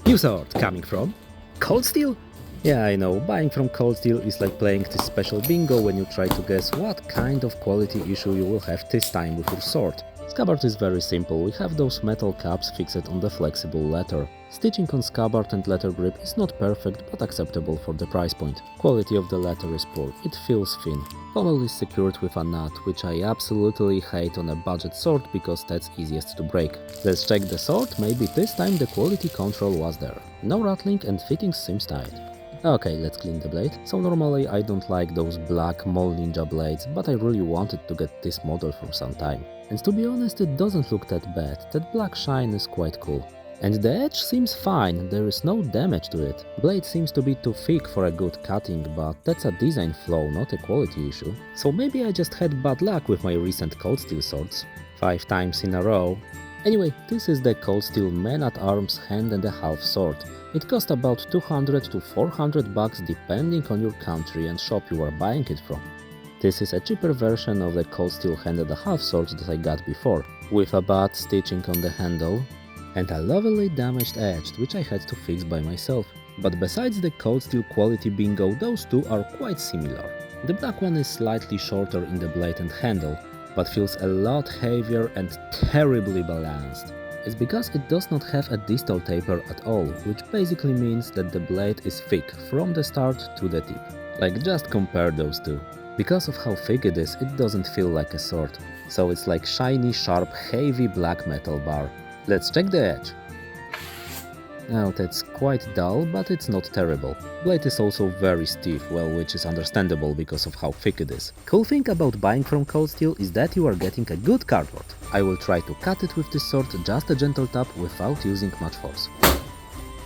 New sword coming from Cold Steel? Yeah, I know, buying from Cold Steel is like playing this special bingo when you try to guess what kind of quality issue you will have this time with your sword. Scabbard is very simple, we have those metal caps fixed on the flexible leather. Stitching on scabbard and leather grip is not perfect but acceptable for the price point. Quality of the leather is poor, it feels thin. Pommel is secured with a nut, which I absolutely hate on a budget sword because that's easiest to break. Let's check the sword, maybe this time the quality control was there. No rattling and fittings seems tight. Okay, let's clean the blade. So normally I don't like those black Mole Ninja blades, but I really wanted to get this model for some time. And to be honest, it doesn't look that bad, that black shine is quite cool. And the edge seems fine, there is no damage to it. Blade seems to be too thick for a good cutting, but that's a design flaw, not a quality issue. So maybe I just had bad luck with my recent Cold Steel swords. 5 times in a row. Anyway, this is the Cold Steel Man-at-Arms Hand and a Half sword. It cost about 200 to 400 bucks depending on your country and shop you are buying it from. This is a cheaper version of the Cold Steel Hand and a Half sword that I got before, with a bad stitching on the handle and a lovely damaged edge which I had to fix by myself. But besides the Cold Steel quality bingo, those two are quite similar. The black one is slightly shorter in the blade and handle, but feels a lot heavier and terribly balanced. It's because it does not have a distal taper at all, which basically means that the blade is thick from the start to the tip. Like, just compare those two. Because of how thick it is, it doesn't feel like a sword. So it's like shiny, sharp, heavy black metal bar. Let's check the edge. Now that's quite dull, but it's not terrible. Blade is also very stiff, well, which is understandable because of how thick it is. Cool thing about buying from Cold Steel is that you are getting a good cardboard. I will try to cut it with this sword, just a gentle tap without using much force.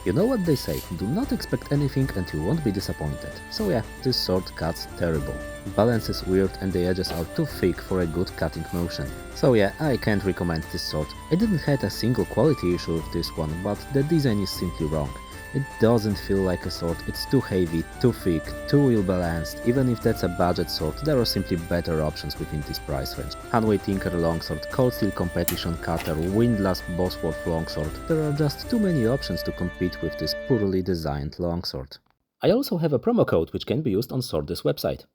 You know what they say, do not expect anything and you won't be disappointed. So yeah, this sword cuts terrible. Balance is weird and the edges are too thick for a good cutting motion. So yeah, I can't recommend this sword. I didn't have a single quality issue with this one, but the design is simply wrong. It doesn't feel like a sword, it's too heavy, too thick, too ill balanced. Even if that's a budget sword, there are simply better options within this price range. Hanway Tinker Longsword, Cold Steel Competition Cutter, Windlass Bosworth Longsword. There are just too many options to compete with this poorly designed longsword. I also have a promo code which can be used on Sword's website.